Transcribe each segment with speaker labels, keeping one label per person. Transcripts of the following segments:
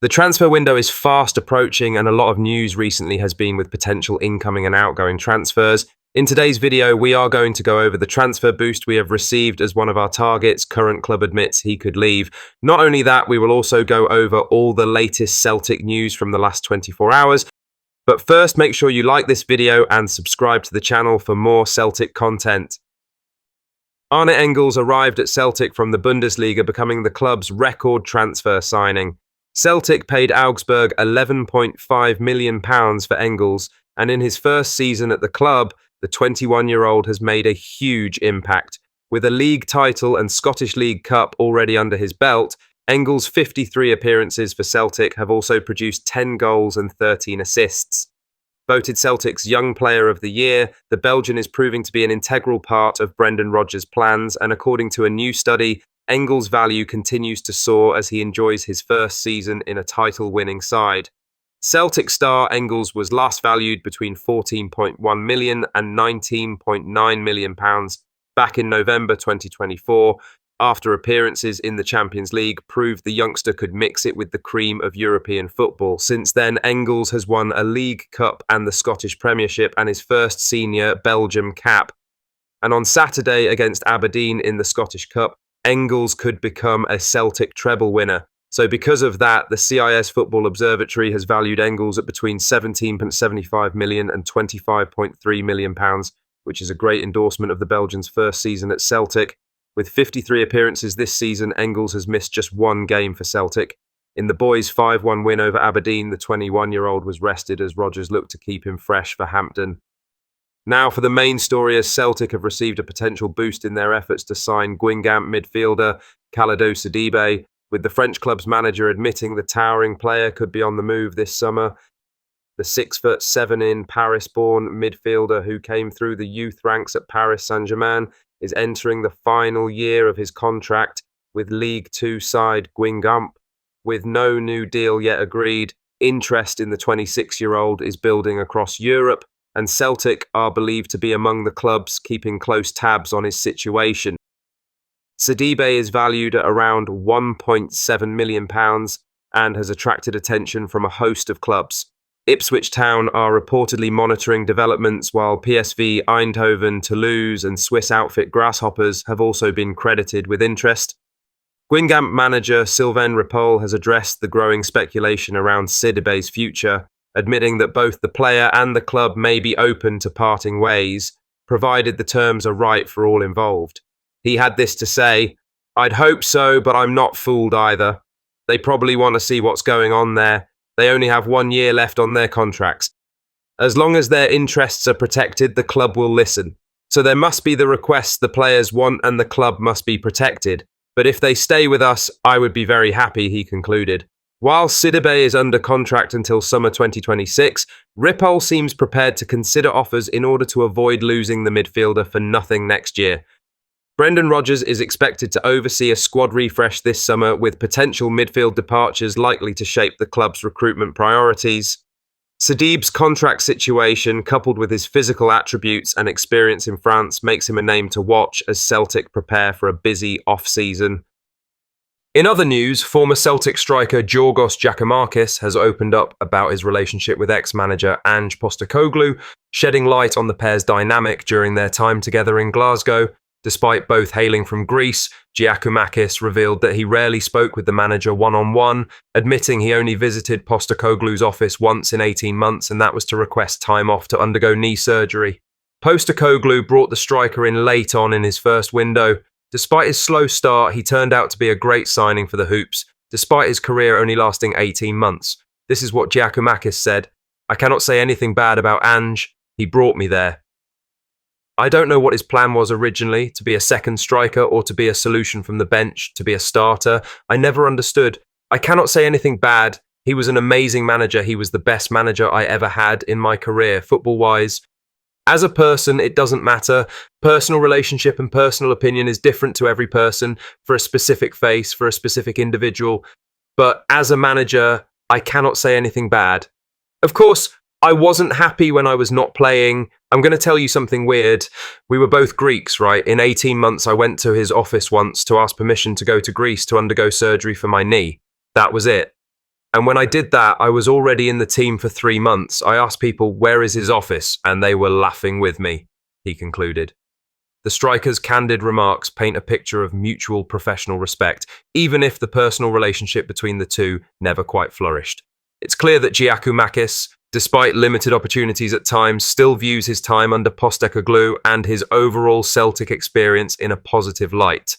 Speaker 1: The transfer window is fast approaching, and a lot of news recently has been with potential incoming and outgoing transfers. In today's video, we are going to go over the transfer boost we have received as one of our targets. Current club admits he could leave. Not only that, we will also go over all the latest Celtic news from the last 24 hours. But first, make sure you like this video and subscribe to the channel for more Celtic content. Arne Engels arrived at Celtic from the Bundesliga, becoming the club's record transfer signing. Celtic paid Augsburg £11.5 million for Engels, and in his first season at the club, the 21-year-old has made a huge impact. With a league title and Scottish League Cup already under his belt, Engels' 53 appearances for Celtic have also produced 10 goals and 13 assists. Voted Celtic's Young Player of the Year, the Belgian is proving to be an integral part of Brendan Rodgers' plans, and according to a new study, Engels' value continues to soar as he enjoys his first season in a title-winning side. Celtic star Engels was last valued between £14.1 million and £19.9 million back in November 2024, after appearances in the Champions League proved the youngster could mix it with the cream of European football. Since then, Engels has won a League Cup and the Scottish Premiership and his first senior Belgium cap. And on Saturday against Aberdeen in the Scottish Cup, Engels could become a Celtic treble winner. So because of that, the CIS Football Observatory has valued Engels at between £17.75 million and £25.3 million, which is a great endorsement of the Belgian's first season at Celtic. With 53 appearances this season, Engels has missed just one game for Celtic. In the boys' 5-1 win over Aberdeen, the 21-year-old was rested as Rodgers looked to keep him fresh for Hampden. Now for the main story, as Celtic have received a potential boost in their efforts to sign Gwing midfielder Kalidou Sidibe, with the French club's manager admitting the towering player could be on the move this summer. The 6'7" Paris-born midfielder who came through the youth ranks at Paris Saint-Germain is entering the final year of his contract with League Two side Gwing. With no new deal yet agreed, interest in the 26-year-old is building across Europe, and Celtic are believed to be among the clubs keeping close tabs on his situation. Sidibe is valued at around £1.7 million and has attracted attention from a host of clubs. Ipswich Town are reportedly monitoring developments, while PSV Eindhoven, Toulouse and Swiss outfit Grasshoppers have also been credited with interest. Gwingamp manager Sylvain Ripoll has addressed the growing speculation around Sidibe's future, admitting that both the player and the club may be open to parting ways, provided the terms are right for all involved. He had this to say: "I'd hope so, but I'm not fooled either. They probably want to see what's going on there. They only have 1 year left on their contracts. As long as their interests are protected, the club will listen. So there must be the requests the players want and the club must be protected. But if they stay with us, I would be very happy," he concluded. While Sidibe is under contract until summer 2026, Ripoll seems prepared to consider offers in order to avoid losing the midfielder for nothing next year. Brendan Rodgers is expected to oversee a squad refresh this summer, with potential midfield departures likely to shape the club's recruitment priorities. Sidibe's contract situation, coupled with his physical attributes and experience in France, makes him a name to watch as Celtic prepare for a busy off-season. In other news, former Celtic striker Giorgos Jaka has opened up about his relationship with ex-manager Ange Postecoglou, shedding light on the pair's dynamic during their time together in Glasgow. Despite both hailing from Greece, Giacomakis revealed that he rarely spoke with the manager one-on-one, admitting he only visited Postecoglou's office once in 18 months, and that was to request time off to undergo knee surgery. Postecoglou brought the striker in late on in his first window. Despite his slow start, he turned out to be a great signing for the Hoops, despite his career only lasting 18 months. This is what Giacomakis said: "I cannot say anything bad about Ange. He brought me there. I don't know what his plan was originally, to be a second striker or to be a solution from the bench, to be a starter. I never understood. I cannot say anything bad. He was an amazing manager. He was the best manager I ever had in my career, football-wise. As a person, it doesn't matter. Personal relationship and personal opinion is different to every person, for a specific face, for a specific individual. But as a manager, I cannot say anything bad. Of course, I wasn't happy when I was not playing. I'm going to tell you something weird. We were both Greeks, right? In 18 months, I went to his office once to ask permission to go to Greece to undergo surgery for my knee. That was it. And when I did that, I was already in the team for 3 months. I asked people, where is his office? And they were laughing with me, he concluded. The striker's candid remarks paint a picture of mutual professional respect, even if the personal relationship between the two never quite flourished. It's clear that Giacomakis, despite limited opportunities at times, still views his time under Postecoglou and his overall Celtic experience in a positive light.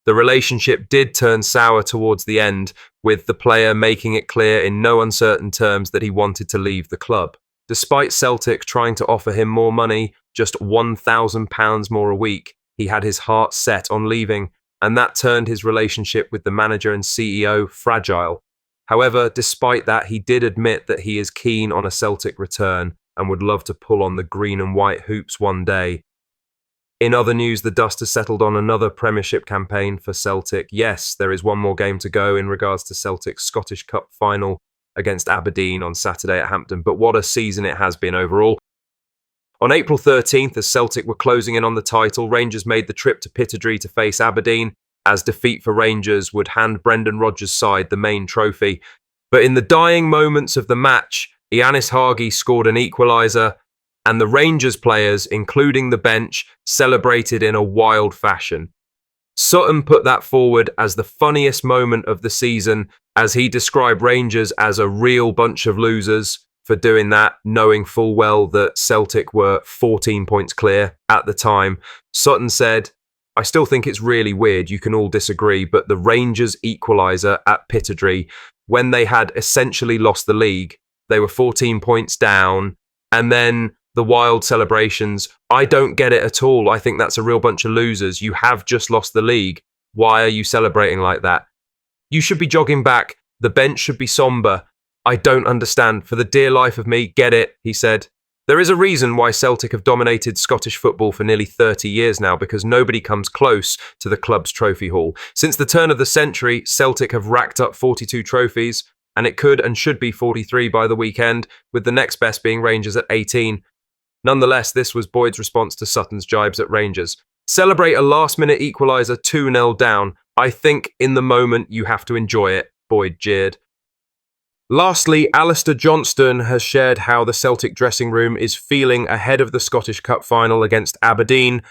Speaker 1: The relationship did turn sour towards the end, with the player making it clear in no uncertain terms that he wanted to leave the club. Despite Celtic trying to offer him more money, just £1,000 more a week, he had his heart set on leaving, and that turned his relationship with the manager and CEO fragile. However, despite that, he did admit that he is keen on a Celtic return and would love to pull on the green and white hoops one day. In other news, the dust has settled on another Premiership campaign for Celtic. Yes, there is one more game to go in regards to Celtic's Scottish Cup final against Aberdeen on Saturday at Hampden, but what a season it has been overall. On April 13th, as Celtic were closing in on the title, Rangers made the trip to Pittodrie to face Aberdeen, as defeat for Rangers would hand Brendan Rodgers' side the main trophy. But in the dying moments of the match, Ianis Hagi scored an equaliser, and the Rangers players, including the bench, celebrated in a wild fashion. Sutton put that forward as the funniest moment of the season, as he described Rangers as a real bunch of losers for doing that, knowing full well that Celtic were 14 points clear at the time. Sutton said, "I still think it's really weird, you can all disagree, but the Rangers equaliser at Pittodrie, when they had essentially lost the league, they were 14 points down, and then the wild celebrations, I don't get it at all. I think that's a real bunch of losers. You have just lost the league. Why are you celebrating like that? You should be jogging back. The bench should be sombre. I don't understand. For the dear life of me, get it," he said. There is a reason why Celtic have dominated Scottish football for nearly 30 years now, because nobody comes close to the club's trophy haul. Since the turn of the century, Celtic have racked up 42 trophies, and it could and should be 43 by the weekend, with the next best being Rangers at 18. Nonetheless, this was Boyd's response to Sutton's jibes at Rangers. Celebrate a last-minute equaliser 2-0 down. I think in the moment you have to enjoy it, Boyd jeered. Lastly, Alistair Johnston has shared how the Celtic dressing room is feeling ahead of the Scottish Cup final against Aberdeen.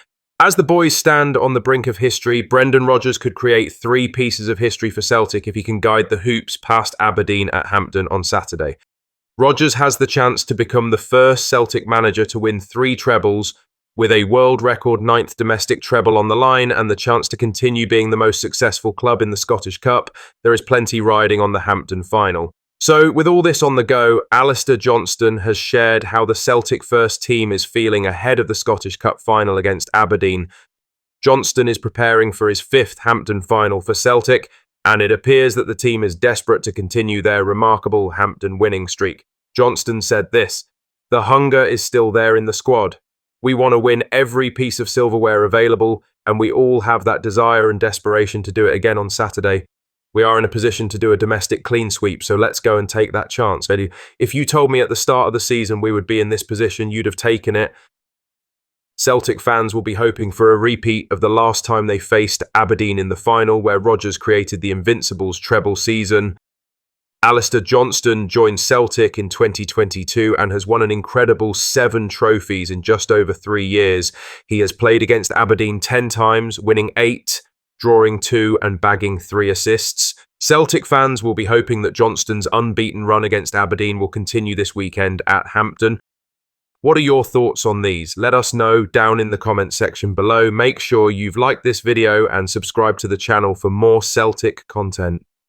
Speaker 1: As the boys stand on the brink of history, Brendan Rodgers could create 3 pieces of history for Celtic if he can guide the Hoops past Aberdeen at Hampden on Saturday. Rodgers has the chance to become the first Celtic manager to win 3 trebles, with a world record 9th domestic treble on the line and the chance to continue being the most successful club in the Scottish Cup. There is plenty riding on the Hampden final. So, with all this on the go, Alistair Johnston has shared how the Celtic first team is feeling ahead of the Scottish Cup final against Aberdeen. Johnston is preparing for his 5th Hampden final for Celtic, and it appears that the team is desperate to continue their remarkable Hampden winning streak. Johnston said this, "The hunger is still there in the squad. We want to win every piece of silverware available, and we all have that desire and desperation to do it again on Saturday. We are in a position to do a domestic clean sweep, so let's go and take that chance." If you told me at the start of the season we would be in this position, you'd have taken it. Celtic fans will be hoping for a repeat of the last time they faced Aberdeen in the final, where Rodgers created the Invincibles treble season. Alistair Johnston joined Celtic in 2022 and has won an incredible 7 trophies in just over 3 years. He has played against Aberdeen 10 times, winning 8, drawing 2 and bagging 3 assists. Celtic fans will be hoping that Johnston's unbeaten run against Aberdeen will continue this weekend at Hampden. What are your thoughts on these? Let us know down in the comment section below. Make sure you've liked this video and subscribe to the channel for more Celtic content.